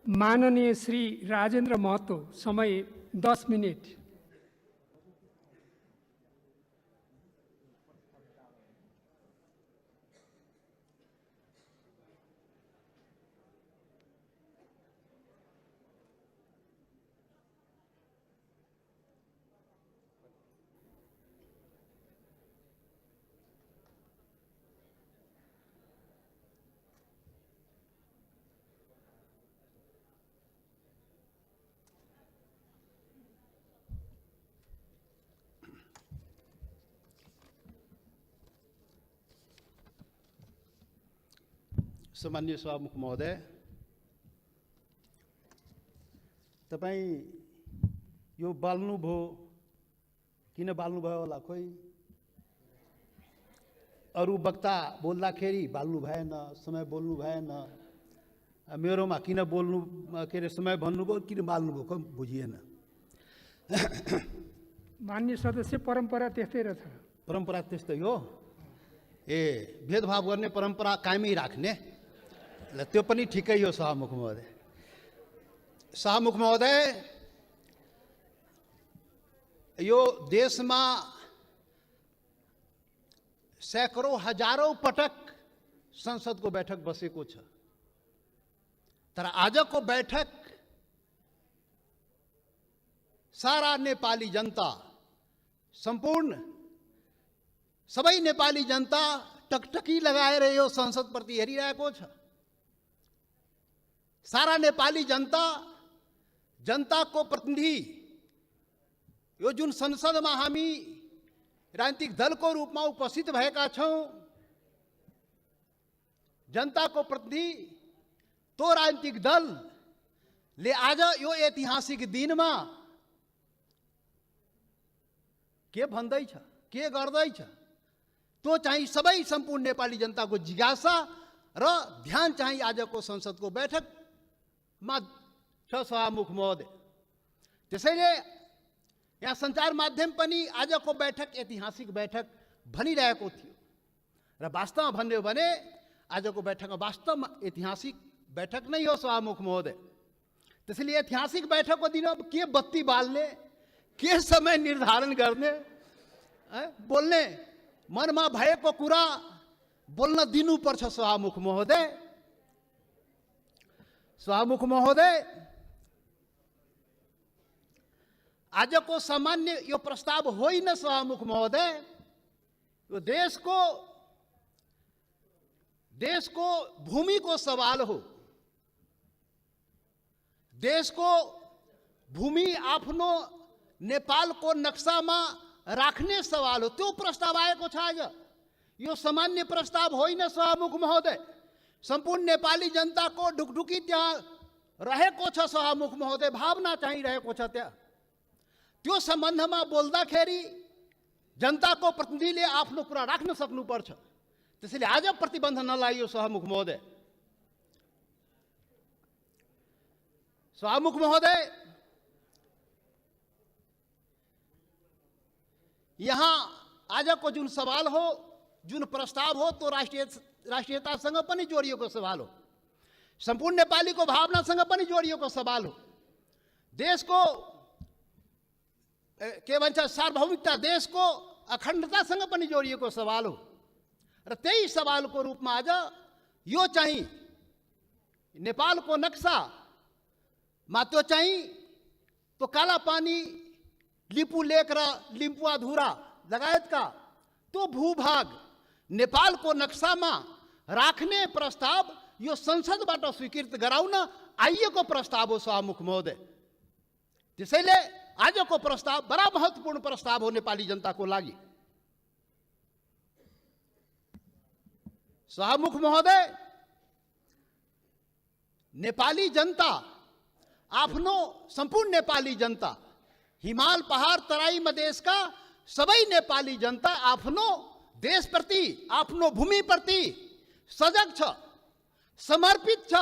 माननीय श्री राजेन्द्र महतो, समय 10 मिनट। सम्मान्य सभामुख महोदय, तपाईं यो बाल्नुभयो, किन बाल्नुभयो होला? खोइ अरू वक्ता बोल्दाखेरि बाल्नु भएन, समय बोल्नु भएन, मेरोमा किन बोल्नु के अरे समय भन्नुभयो, किन बाल्नुभयो खोइ बुझिएन। मान्य सदस्य, परम्परा त्यस्तै रहेछ। परम्परा त्यस्तै हो। ए, भेदभाव गर्ने परम्परा कायमै राख्ने, त्यो पनि ठिकै हो। सभामुख महोदय, सभामुख महोदय, यो देशमा सैकड़ों हजारौं पटक संसदको बैठक बसेको छ, तर आजको बैठक सारा नेपाली जनता, संपूर्ण सबै नेपाली जनता टकटकी लगाएर यो संसदप्रति हेरिरहेको छ। सारा नेपाली जनता, जनताको प्रतिनिधि, यो जुन संसदमा हामी राजनीतिक दलको रूपमा उपस्थित भएका छौं, जनताको प्रतिनिधि तो राजनीतिक दलले आज यो ऐतिहासिक दिनमा के भन्दैछ, के गर्दैछ, तो चाहिँ सबै सम्पूर्ण नेपाली जनताको जिज्ञासा र ध्यान चाहिँ आजको संसदको बैठकमा छ। सभामुख महोदय, त्यसैले यहाँ सञ्चार माध्यम पनि आजको बैठक ऐतिहासिक बैठक भनिरहेको थियो र वास्तवमा भन्ने हो भने आजको बैठकमा वास्तवमा ऐतिहासिक बैठक नै हो। सभामुख महोदय, त्यसैले ऐतिहासिक बैठकको दिन अब के बत्ती बाल्ने, के समय निर्धारण गर्ने, बोल्ने मनमा भएको कुरा बोल्न दिनुपर्छ। सभामुख महोदय, सभामुख महोदय, आजको सामान्य यो प्रस्ताव होइन। सभामुख महोदय, यो देशको भूमिको सवाल हो। देशको भूमि आफ्नो नेपालको नक्सामा राख्ने सवाल हो, त्यो प्रस्ताव आएको छ आज। यो सामान्य प्रस्ताव होइन। सभामुख महोदय, सम्पूर्ण नेपाली जनताको ढुकढुकी त्यहाँ रहेको छ। सभामुख महोदय, भावना चाहिँ रहेको छ त्यहाँ। त्यो सम्बन्धमा बोल्दाखेरि जनताको प्रतिनिधिले आफ्नो कुरा राख्न सक्नुपर्छ। त्यसैले आज प्रतिबन्ध नलागियो। सभामुख महोदय, सभामुख महोदय, यहाँ आजको जुन सवाल हो, जुन प्रस्ताव हो, तो राष्ट्रियतासँग पनि जोडिएको सवाल हो, सम्पूर्ण नेपालीको भावनासँग पनि जोडिएको सवाल हो, देशको के भन्छ सार्वभौमिकता, देशको अखण्डतासँग पनि जोडिएको सवाल हो। र त्यही सवालको रूपमा आज यो चाहिँ नेपालको नक्सामा त्यो चाहिँ तो कालापानी, लिपु लेक र लिम्पुवाधुरा लगायतका त्यो भूभाग नेपालको नक्सामा राख्ने प्रस्ताव यो संसदबाट स्वीकृत गराउन आइएको प्रस्ताव हो। सभामुख महोदय, त्यसैले आजको प्रस्ताव बडा महत्त्वपूर्ण प्रस्ताव हो नेपाली जनताको लागि। सभामुख महोदय, नेपाली जनता आफ्नो, सम्पूर्ण नेपाली जनता, हिमाल पहाड तराई मधेसका सबै नेपाली जनता आफ्नो देशप्रति, आफ्नो भूमिप्रति सजग छ, समर्पित छ,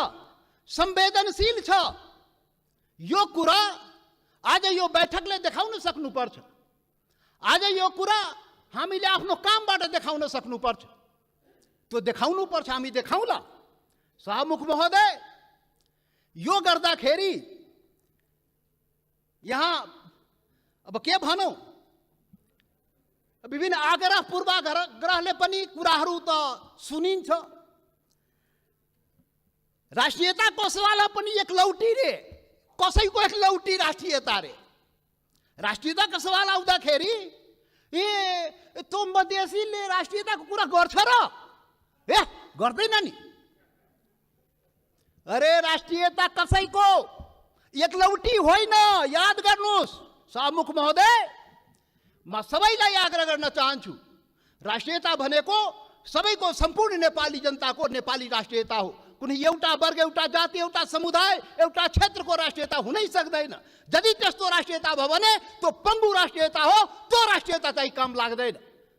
संवेदनशील छ। यो कुरा आज यो बैठकले देखाउन सक्नुपर्छ। आज यो कुरा हामीले आफ्नो कामबाट देखाउन सक्नुपर्छ। त्यो देखाउनुपर्छ, हामी देखाउला। सभामुख महोदय, यो गर्दाखेरि यहाँ अब के भनौँ, विभिन्न आग्रह पूर्वाग्रहले पनि कुराहरू त सुनिन्छ। राष्ट्रियताको सवाल पनि एक लौटी रे, कसैको एक लौटी राष्ट्रियता रे। राष्ट्रियताको सवाल आउँदाखेरि त्यो मधेसीले राष्ट्रियताको कुरा गर्छ र? गर्दैन नि। अरे राष्ट्रियता कसैको एक लौटी होइन, याद गर्नुहोस्। सभामुख महोदय, म सबैलाई आग्रह गर्न चाहन्छु, राष्ट्रियता भनेको सबैको सम्पूर्ण नेपाली जनताको नेपाली राष्ट्रियता हो। कुनै एउटा वर्ग, एउटा जाति, एउटा समुदाय, एउटा क्षेत्रको राष्ट्रियता हुनै सक्दैन। यदि त्यस्तो राष्ट्रियता भयो भने त्यो पङ्गु राष्ट्रियता हो। त्यो राष्ट्रियता चाहिँ काम लाग्दैन।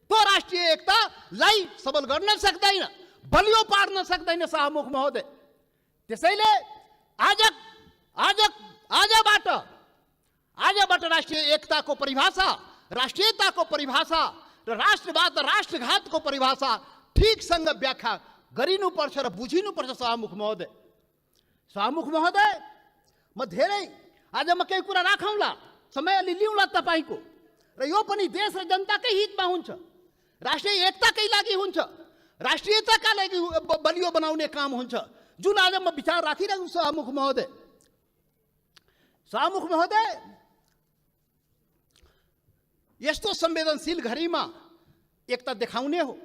त्यो राष्ट्रिय एकतालाई सबल गर्न सक्दैन, बलियो पार्न सक्दैन सभामुख महोदय। त्यसैले आजबाट राष्ट्रिय एकताको परिभाषा, राष्ट्रियताको परिभाषा र राष्ट्रवाद र राष्ट्रघातको परिभाषा ठिकसँग व्याख्या गरिनुपर्छ र बुझिनुपर्छ सभामुख महोदय। सभामुख महोदय, म धेरै आज म केही कुरा राखौँला, समय अलि लिउँला तपाईँको, र यो पनि देश र जनताकै हितमा हुन्छ, राष्ट्रिय एकताकै लागि हुन्छ, राष्ट्रियताका लागि बलियो बनाउने काम हुन्छ, जुन आज म विचार राखिरहेको छु सभामुख महोदय। सभामुख महोदय, यस्तो संवेदनशील घडीमा एकता देखाउने हो।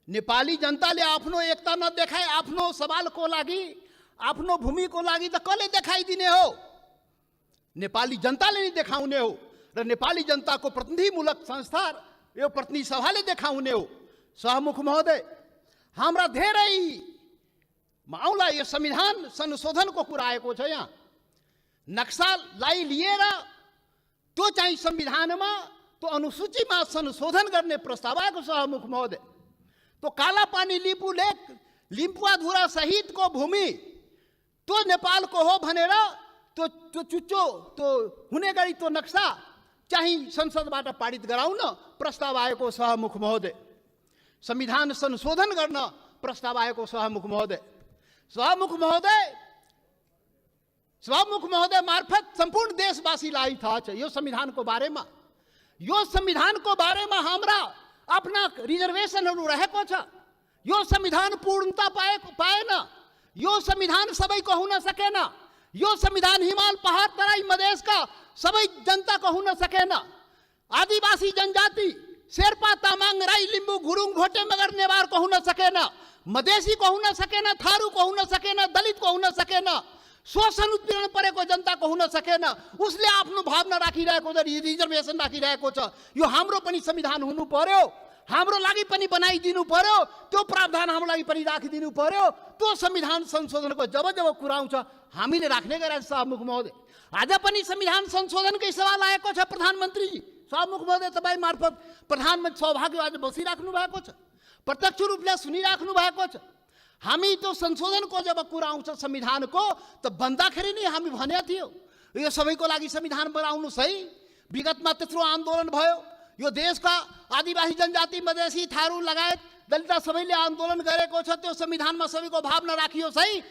नेपाली जनताले आफ्नो एकता नदेखाए आफ्नो सवालको लागि, आफ्नो भूमिको लागि त कसले देखाइदिने हो? नेपाली जनताले नै देखाउने हो र नेपाली जनताको प्रतिनिधिमूलक संस्था, यो प्रतिनिधि सभाले देखाउने हो। सभामुख महोदय, हाम्रा धेरै आउँला यो संविधान संशोधनको कुरा आएको छ। यहाँ नक्सालाई लिएर त्यो चाहिँ संविधानमा, त्यो अनुसूचीमा संशोधन गर्ने प्रस्ताव आएको सभामुख महोदय। तो कालापानी लिपु लेक, लिम्पुवाधुरा सहितको भूमि त्यो नेपालको हो भनेर त्यो चुच्चो त्यो हुने गरी त्यो नक्सा चाहिँ संसदबाट पारित गराउन प्रस्ताव आएको सभामुख महोदय। संविधान संशोधन गर्न प्रस्ताव आएको सभामुख महोदय। सभामुख महोदय मार्फत सम्पूर्ण देशवासीलाई थाहा छ यो संविधानको बारेमा। यो संविधानको बारेमा हाम्रा आफ्ना रिजर्भेसनहरू रहेको छ। यो संविधान पूर्णता पाएन। यो संविधान सबैको हुन सकेन। यो संविधान हिमाल, पहाड, तराई, मधेसका सबै जनताको हुन सकेन। आदिवासी जनजाति शेर्पा, तामाङ, राई, लिम्बू, गुरुङ, भोटे, मगर, नेवारको हुन सकेन। मधेसीको हुन सकेन, थारूको हुन सकेन, दलितको हुन सकेन, शोषण उत्पीडन परेको जनताको हुन सकेन। उसले आफ्नो भावना राखिरहेको छ, रिजर्भेसन राखिरहेको छ। यो हाम्रो पनि संविधान हुनु पर्यो, हाम्रो लागि पनि बनाइदिनु पर्यो, त्यो प्रावधान हाम्रो लागि पनि राखिदिनु पर्यो। त्यो संविधान संशोधनको जब जब कुरा आउँछ हामीले राख्ने गरेका सभामुख महोदय। आज पनि संविधान संशोधनकै सवाल आएको छ प्रधानमन्त्रीजी। सभामुख महोदय, तपाईँ मार्फत प्रधानमन्त्री सौभाग्य आज बसिराख्नु भएको छ, प्रत्यक्ष रूपले सुनिराख्नु भएको छ। हामी त्यो संशोधनको जब कुरा आउँछ संविधानको, त भन्दाखेरि नै हामी भनेको थियौँ यो सबैको लागि संविधान बनाउनुहोस् है। विगतमा त्यत्रो आन्दोलन भयो, यो देशका आदिवासी जनजाति, मधेसी, थारू लगायत दलित सबैले आन्दोलन गरेको छ। त्यो संविधानमा सबैको भावना राखियोस् है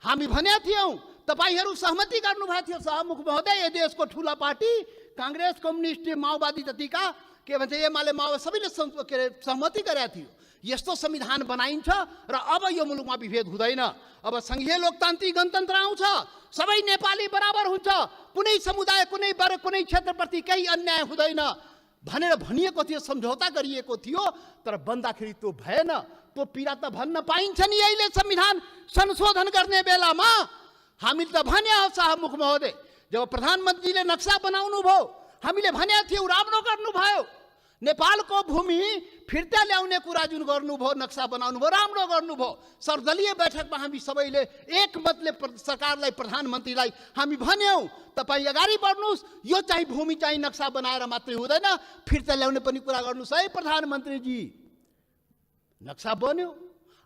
हामी भनेका थियौँ। तपाईँहरू सहमति गर्नुभएको थियो सभामुख महोदय। यो देशको ठुला पार्टी काङ्ग्रेस, कम्युनिस्ट, माओवादी जतिका के भन्छ एमाले, माओवादी सबैले सहमति गरेका थियो। यस्तो संविधान बनाइन्छ र अब यो मुलुकमा विभेद हुँदैन। अब संघीय लोकतान्त्रिक गणतन्त्र आउँछ, सबै नेपाली बराबर हुन्छ, कुनै समुदाय, कुनै वर्ग, कुनै क्षेत्रप्रति केही अन्याय हुँदैन भनेर भनिएको थियो, सम्झौता गरिएको थियो। तर बन्दाखेरि त्यो भएन। त्यो पीडा त भन्न पाइन्छ नि अहिले संविधान संशोधन गर्ने बेलामा। हामीले त भने हो सभामुख महोदय, जब प्रधानमन्त्रीले नक्सा बनाउनु भयो हामीले भनेको थियौँ राम्रो गर्नुभयो। नेपालको भूमि फिर्ता ल्याउने कुरा जुन गर्नुभयो, नक्सा बनाउनु भयो, राम्रो गर्नुभयो। सर्वदलीय बैठकमा हामी सबैले एकमतले सरकारलाई, प्रधानमन्त्रीलाई हामी भन्यौँ तपाईँ अगाडि बढ्नुहोस्, यो चाहिँ भूमि चाहिँ नक्सा बनाएर मात्रै हुँदैन, फिर्ता ल्याउने पनि कुरा गर्नुहोस् है प्रधानमन्त्रीजी। नक्सा बन्यो।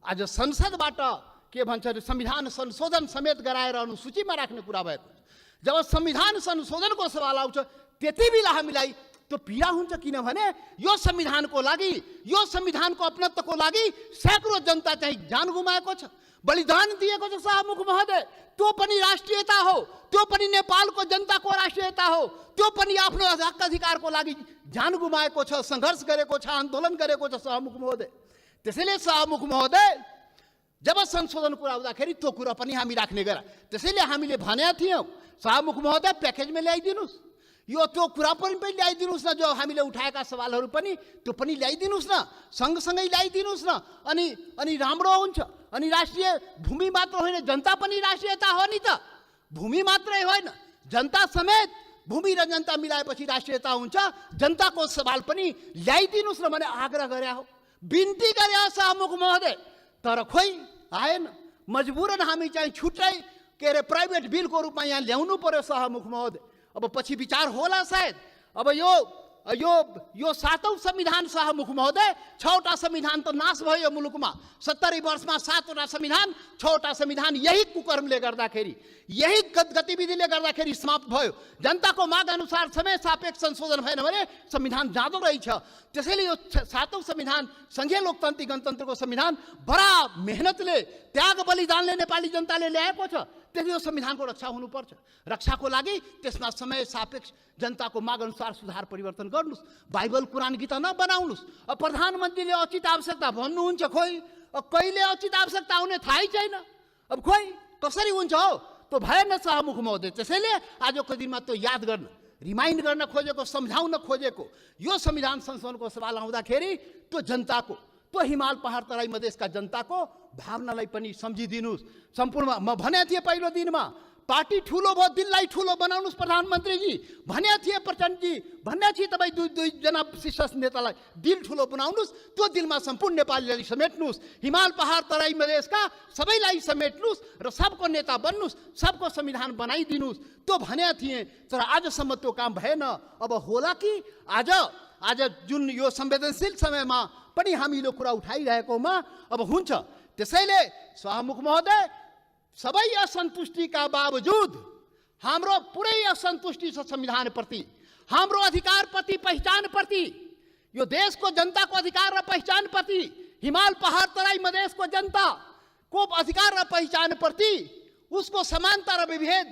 आज संसदबाट के भन्छ संविधान संशोधन समेत गराएर अनुसूचीमा राख्ने कुरा भएको छ। जब संविधान संशोधनको सवाल आउँछ त्यति बेला हामीलाई त्यो पीडा हुन्छ, किनभने यो संविधानको लागि, यो संविधानको अपनत्वको लागि सैकड़ों जनता चाहिँ जान गुमाएको छ, बलिदान दिएको छ शाहमुख महोदय। त्यो पनि राष्ट्रियता हो, त्यो पनि नेपालको जनताको राष्ट्रियता हो, त्यो पनि आफ्नो हक अधिकारको लागि जान गुमाएको छ, सङ्घर्ष गरेको छ, आन्दोलन गरेको छ शाहमुख महोदय। त्यसैले शाहमुख महोदय जब संशोधन कुरा आउँदाखेरि त्यो कुरा पनि हामी राख्ने गरा। त्यसैले हामीले भनेका थियौँ शाहमुख महोदय प्याकेजमा ल्याइदिनुहोस्, यो त्यो कुरा पनि ल्याइदिनुहोस् न, जो हामीले उठाएका सवालहरू पनि त्यो पनि ल्याइदिनुहोस् न, सँगसँगै ल्याइदिनुहोस् न, अनि राम्रो हुन्छ। अनि राष्ट्रिय भूमि मात्र होइन, जनता पनि राष्ट्रियता हो नि त, भूमि मात्रै होइन जनता समेत, भूमि र जनता मिलाएपछि राष्ट्रियता हुन्छ। जनताको सवाल पनि ल्याइदिनुहोस् न भने आग्रह गरे हो, बिन्ती गरे शाहमुख महोदय। तर खोइ आएन, मजबुरन हामी चाहिँ छुट्टै के अरे प्राइभेट बिलको रूपमा यहाँ ल्याउनु पर्यो शाहमुख महोदय। अब पछि विचार होला सायद। अब यो सातौं संविधान शाहमुख महोदय, 6वटा संविधान त नाश भयो मुलुकमा। 70 वर्षमा 7वटा संविधान, 6वटा संविधान यही कुकर्मले गर्दाखेरि, यही गतिविधिले गर्दाखेरि समाप्त भयो। जनताको माग अनुसार समय सापेक्ष संशोधन भएन भने संविधान जाँदो रहेछ। त्यसैले यो सातौं संविधान, संघीय लोकतान्त्रिक गणतन्त्रको संविधान बडा मेहनतले, त्याग बलिदानले नेपाली जनताले ल्याएको छ। त्यसले यो संविधानको रक्षा हुनुपर्छ। रक्षाको लागि त्यसमा समय सापेक्ष जनताको माग अनुसार सुधार परिवर्तन गर्नुहोस्। बाइबल कुरान गीता नबनाउनुहोस्। अब प्रधानमन्त्रीले उचित आवश्यकता भन्नुहुन्छ, खोइ कहिले उचित आवश्यकता आउने थाहै छैन। अब खोइ कसरी हुन्छ हो, त्यो भएन शाहमुख महोदय। त्यसैले आजको दिनमा त्यो याद गर्न, रिमाइन्ड गर्न खोजेको, सम्झाउन खोजेको यो संविधान संशोधनको सवाल आउँदाखेरि त्यो जनताको, त्यो हिमाल पहाड तराई मधेसका जनताको भावनालाई पनि सम्झिदिनुहोस्। सम्पूर्ण म भनेको थिएँ पहिलो दिनमा, पार्टी ठुलो भयो, दिललाई ठुलो बनाउनुहोस् प्रधानमन्त्रीजी भनेको थिएँ, प्रचण्डजी भनेको थिएँ। तपाईँ दुईजना शीर्ष नेतालाई दिल ठुलो बनाउनुहोस्, त्यो दिलमा सम्पूर्ण नेपालीलाई समेट्नुहोस्, हिमाल पहाड तराई मधेसका सबैलाई समेट्नुहोस् र सबको नेता बन्नुहोस्, सबको संविधान बनाइदिनुहोस्, त्यो भनेको थिएँ। तर आजसम्म त्यो काम भएन। अब होला कि आज जुन यो संवेदनशील समयमा पनि हामी यो कुरा उठाइरहेकोमा अब हुन्छ। त्यसैले शाहमुख महोदय, सबै असन्तुष्टिका बावजुद हाम्रो पुरै असन्तुष्टि छ संविधानप्रति, हाम्रो अधिकारप्रति, पहिचानप्रति, यो देशको जनताको अधिकार र पहिचानप्रति, हिमाल पहाड तराई मधेसको जनताको अधिकार र पहिचानप्रति, उसको समानता र विभेद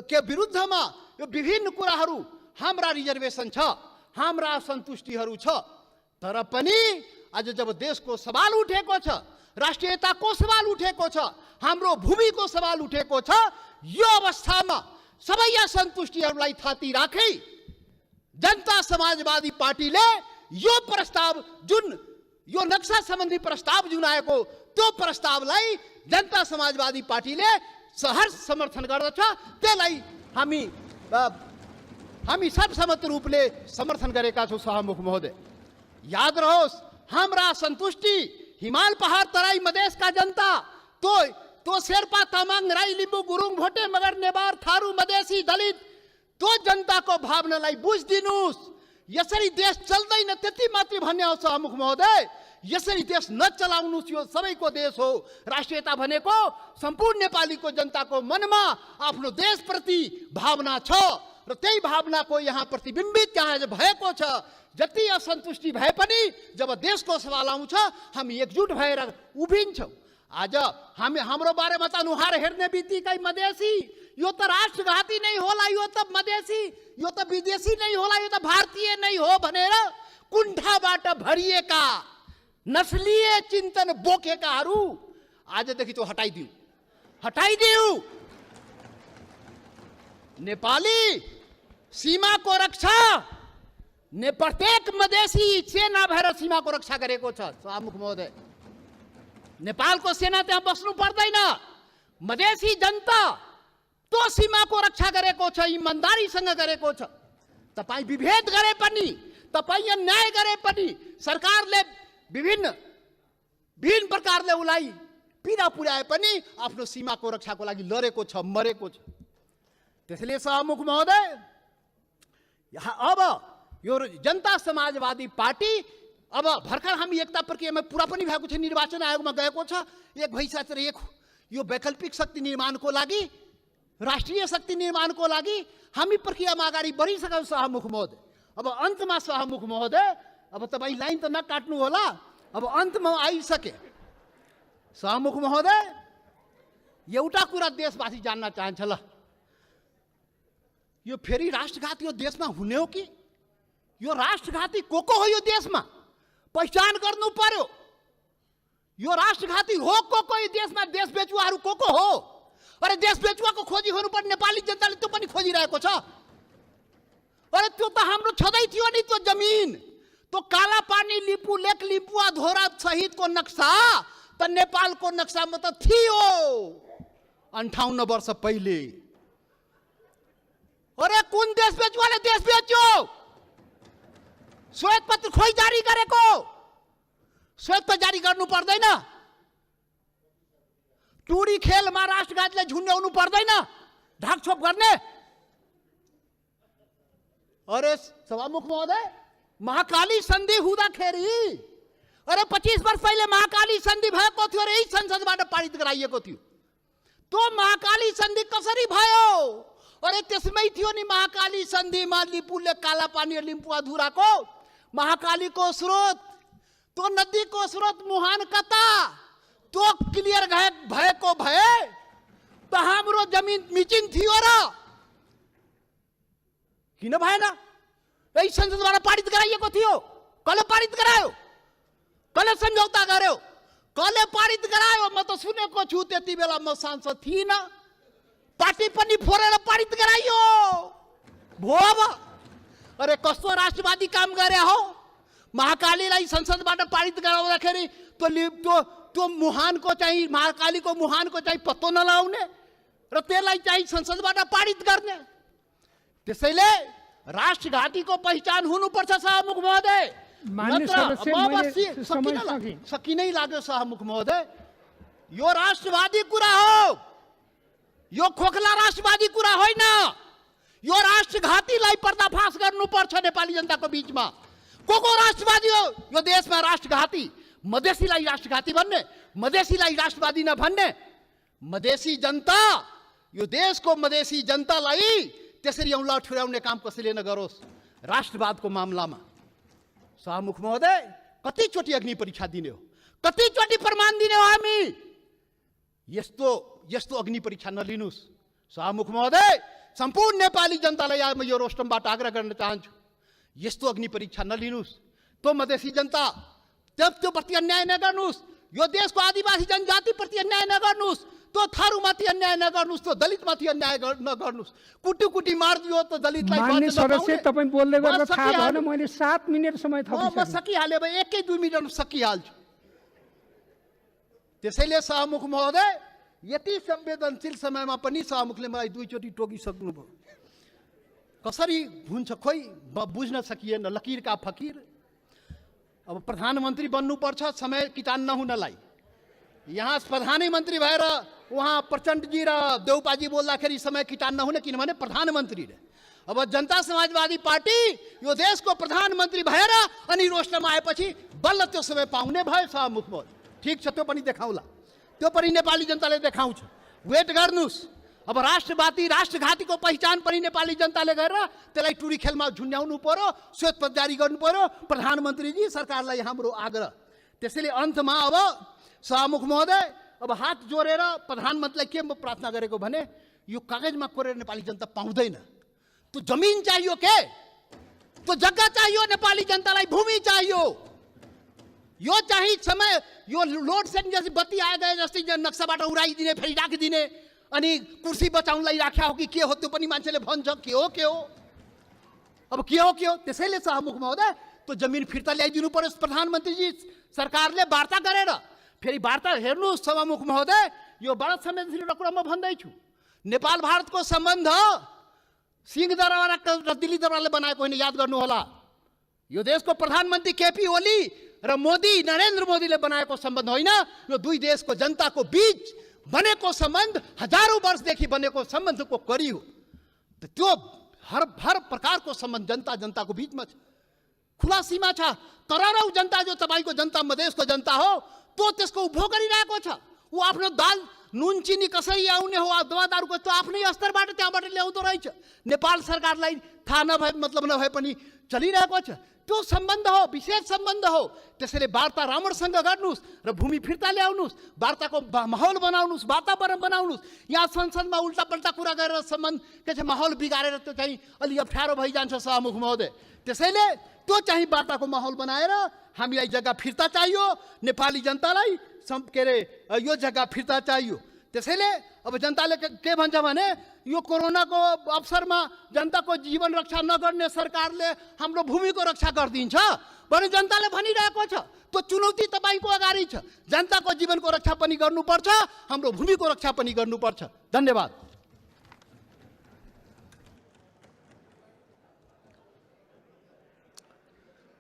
के विरुद्धमा यो विभिन्न कुराहरू, हाम्रा रिजर्भेसन छ, हाम्रा असन्तुष्टिहरू छ। तर पनि आज जब देशको सवाल उठेको छ, राष्ट्रियताको सवाल उठेको छ, हाम्रो भूमिको सवाल उठेको छ, यो अवस्थामा सबै असन्तुष्टिहरूलाई थाती राखी जनता समाजवादी पार्टीले यो प्रस्ताव, जुन यो नक्सा सम्बन्धी प्रस्ताव जुन आएको, त्यो प्रस्तावलाई जनता समाजवादी पार्टीले सहर्ष समर्थन गर्दछ। त्यसलाई हामी सर्वसम्मत रूपले समर्थन गरेका छौँ शाहमुख महोदय। याद रहोस्, हाम्रा असन्तुष्टि हिमाल पहाड तराई मधेसका जनता, तो शेर्पा तामाङ राई लिम्बू गुरुङ भोटे मगर नेवार थारू मधेसी दलित, त्यो जनताको भावनालाई बुझिदिनुहोस्। यसरी देश चल्दैन त्यति मात्रै भन्ने हो शाहमुख महोदय। यसरी देश नचलाउनुहोस्, यो सबैको देश हो। राष्ट्रियता भनेको सम्पूर्ण नेपालीको जनताको मनमा आफ्नो देशप्रति भावना छ र त्यही भावनाको यहाँ प्रतिबिम्बित यहाँ भएको छ। जति असन्तुष्टि भए पनि जब देशको सवाल आउँछ हामी एकजुट भएर उभिन्छौँ। आज हाम्रो बारेमा त अनुहार हेर्ने बित्तिकै मधेसी, यो त राष्ट्रघाती नै होला, यो त मधेसी, यो त विदेशी नै होला, यो त भारतीय नै हो भनेर कुण्ठाबाट भरिएका नस्लीय चिन्तन बोकेकाहरू आजदेखि त्यो हटाइदिऊ। नेपाली सीमाको रक्षा प्रत्येक मधेसी सेना भएर सीमाको रक्षा गरेको छ शाहमुख महोदय। नेपालको सेना त्यहाँ बस्नु पर्दैन, मधेसी जनता त्यो सीमाको रक्षा गरेको छ, इमान्दारीसँग गरेको छ। तपाईँ विभेद गरे पनि, तपाईँ अन्याय गरे पनि, सरकारले विभिन्न प्रकारले उसलाई पीडा पुर्याए पनि आफ्नो सीमाको रक्षाको लागि लडेको छ, मरेको छ। त्यसैले शाहमुख महोदय, अब यो जनता समाजवादी पार्टी अब भर्खर हामी एकता प्रक्रियामा पुरा पनि भएको छ, निर्वाचन आयोगमा गएको छ, एक भइसकेर यो वैकल्पिक शक्ति निर्माणको लागि, राष्ट्रिय शक्ति निर्माणको लागि हामी प्रक्रियामा अगाडि बढिसक्यौँ शाहमुख महोदय। अब अन्तमा सभामुख महोदय, अब तपाईँ लाइन त नकाट्नु होला, अब अन्तमा आइसके। सभामुख महोदय, एउटा कुरा देशवासी जान्न चाहन्छ। ल, यो फेरि राष्ट्रघात यो देशमा हुने हो कि? यो राष्ट्रघाती को हो यो देशमा? पहिचान गर्नु पर्यो। यो राष्ट्रघाती हो को यो देशमा? देश बेचुवाहरू को हो? अरे देश बेचुवाको खोजी हुनुपर्ने नेपाली जनताले त्यो पनि खोजिरहेको छ। अरे त्यो त हाम्रो छँदै थियो नि, त्यो जमिन, त्यो काला पानी, लिपु लेक, लिपुवा धोरा सहितको नक्सा त नेपालको नक्सामा त थियो 58 वर्ष पहिले। अरे कुन देश बेचुवाले देश बेच्यो? श्वेत पत्र खोइ जारी गरेको? श्वेत पत्र जारी गर्नु पर्दैन? टुरी खेलमा राष्ट्रघातले झुन्ड्याउनु पर्दैन? ढाकछोप गर्ने? अरे सभामुख महोदय, महाकाली सन्धि हुँदाखेरि, अरे 25 वर्ष पहिले महाकाली सन्धि भएको थियो र यही संसदबाट पारित गराइएको थियो। त्यो महाकाली सन्धि कसरी भयो? अरे त्यसमै थियो नि महाकाली सन्धिमा लिपुले काला पानी लिम्पुवा धुराको महाकालीको स्रोत, त्यो नदीको स्रोत मुहान कता, त्यो क्लियर भएको भए त हाम्रो जमिन मिचिन थियो र किन भएन? यही संसदबाट पारित गराइएको थियो। कसले पारित गरायो? कसले सम्झौता गर्यो? कसले पारित गरायो? म त सुनेको छु, त्यति बेला म सांसद थिइनँ। पार्टी पनि फोरेर पारित गराइयो भो। अब अरे कस्तो राष्ट्रवादी काम गरे हो? महाकालीलाई संसदबाट पारित गराउँदाखेरि त्यो मुहानको चाहिँ, महाकालीको मुहानको चाहिँ पत्तो नलाउने र त्यसलाई चाहिँ संसदबाट पारित गर्ने। त्यसैले राष्ट्रघातीको पहिचान हुनुपर्छ सभामुख महोदय। मान्य सदस्य, मैले समय सकिनै लाग्यो सभामुख महोदय। यो राष्ट्रवादी कुरा हो, यो खोखला राष्ट्रवादी कुरा होइन। यो राष्ट्रघातीलाई पर्दाफास गर्नुपर्छ नेपाली जनताको बीचमा। को राष्ट्रवादी हो यो देशमा? राष्ट्रघाती, मधेसीलाई राष्ट्रघाती भन्ने, मधेसीलाई राष्ट्रवादी नभन्ने। मधेसी जनता, यो देशको मधेसी जनतालाई त्यसरी औँला ठुर्याउने काम कसैले नगरोस् राष्ट्रवादको मामलामा। सभामुख महोदय, कतिचोटि अग्नि परीक्षा दिने हो? कतिचोटि प्रमाण दिने हो हामी? यस्तो अग्नि परीक्षा नलिनुस्। सभामुख महोदय, सम्पूर्ण नेपाली जनतालाई आज म यो रोस्टमबाट आग्रह गर्न चाहन्छु, यस्तो अग्नि परीक्षा नलिनुस्। त्यो मधेसी जनता त्यो प्रति अन्याय नगर्नुस्। यो देशको आदिवासी जनजातिप्रति अन्याय नगर्नुस्। त्यो थारूमाथि अन्याय नगर्नुस्। त्यो दलितमाथि अन्याय नगर्नुस्। कुटी मारिदियो त दलितलाई। मान्य सदस्य, तपाईँ बोल्दै गर्दा थाहा भएन, मैले 7 मिनेट समय म सकिहालेँ, 1-2 मिनटमा सकिहाल्छु। त्यसैले सभामुख महोदय, यति संवेदनशील समयमा पनि सभामुखले मलाई 2 चोटि टोकिसक्नुभयो। कसरी हुन्छ खोइ बुझ्न सकिएन। लकीर का फकीर। अब प्रधानमन्त्री बन्नुपर्छ समय किटान नहुनलाई। यहाँ प्रधानमन्त्री भएर उहाँ प्रचण्डजी र देउपाजी बोल्दाखेरि समय किटान नहुने, किनभने प्रधानमन्त्री रे। अब जनता समाजवादी पार्टी यो देशको प्रधानमन्त्री भएर अनि रोस्टरमा आएपछि बल्ल त्यो समय पाउने भयो सभामुख महोदय। ठिक छ, त्यो पनि देखाउला, त्यो पनि नेपाली जनताले देखाउँछ। वेट गर्नुस्। अब राष्ट्रघातीको पहिचान पनि नेपाली जनताले गरेर त्यसलाई टुरी खेलमा झुन्ड्याउनु पर्यो, श्वेत पत्र जारी गर्नु पर्यो। प्रधानमन्त्रीजी, सरकारलाई हाम्रो आग्रह। त्यसैले अन्तमा अब सभामुख महोदय, अब हात जोडेर प्रधानमन्त्रीलाई के म प्रार्थना गरेको भने, यो कागजमा कोरेर नेपाली जनता पाउँदैन। त्यो जमिन चाहियो के? त्यो जग्गा चाहियो नेपाली जनतालाई, भूमि चाहियो। यो चाहिँ समय, यो लोड सेडिङ जस्तै बत्ती आए गए जस्तै नक्साबाट उडाइदिने, फेरि राखिदिने, अनि कुर्सी बचाउनलाई राख्या हो कि के हो त्यो पनि मान्छेले भन्छ। के हो अब के हो? त्यसैले सभामुख महोदय, त्यो जमिन फिर्ता ल्याइदिनु पर्यो। प्रधानमन्त्रीजी सरकारले वार्ता गरेर फेरि वार्ता हेर्नुहोस् सभामुख महोदय। यो बडा संवेदनशील कुरा म भन्दैछु। नेपाल भारतको सम्बन्ध सिंहदरबार र दिल्ली दरबारले बनाएको होइन, याद गर्नु होला। यो देशको प्रधानमन्त्री केपी ओली र मोदी, नरेन्द्र मोदीले बनाएको सम्बन्ध होइन। यो दुई देशको जनताको बीच बनेको सम्बन्ध, हजारौं वर्षदेखि बनेको सम्बन्धको कडी हो। त्यो हर प्रकारको सम्बन्ध जनताको बीचमा छ, खुला सीमा छ। करोडौं जनता जो तपाईको जनता, मधेसको जनता हो, त्यो त्यसको उपभोग गरिरहेको छ। ऊ आफ्नो दाल नुन चिनी कसरी आउने हो, दवा दारूको त्यो आफ्नै स्तरबाट त्यहाँबाट ल्याउँदो रहेछ। नेपाल सरकारलाई थाहा नभए मतलब नभए पनि चलिरहेको छ। त्यो सम्बन्ध हो, विशेष सम्बन्ध हो। त्यसैले वार्ता राम्रोसँग गर्नुहोस् र भूमि फिर्ता ल्याउनुहोस्, वार्ताको माहौल बनाउनुहोस्, वातावरण बनाउनुहोस्। यहाँ संसदमा उल्टापल्टा कुरा गरेर सम्बन्ध के छ माहौल बिगारेर त्यो चाहिँ अलि अप्ठ्यारो भइजान्छ सभामुख महोदय। त्यसैले त्यो चाहिँ वार्ताको माहौल बनाएर हामीलाई जग्गा फिर्ता चाहियो, नेपाली जनतालाई के अरे यो जग्गा फिर्ता चाहियो। त्यसैले अब जनताले के भन्छ भने यो कोरोनाको अवसरमा जनताको जीवन रक्षा नगर्ने सरकारले हाम्रो भूमिको रक्षा गरिदिन्छ भने जनताले भनिरहेको छ। त्यो चुनौती तपाईँको अगाडि छ। जनताको जीवनको रक्षा पनि गर्नुपर्छ, हाम्रो भूमिको रक्षा पनि गर्नुपर्छ। धन्यवाद।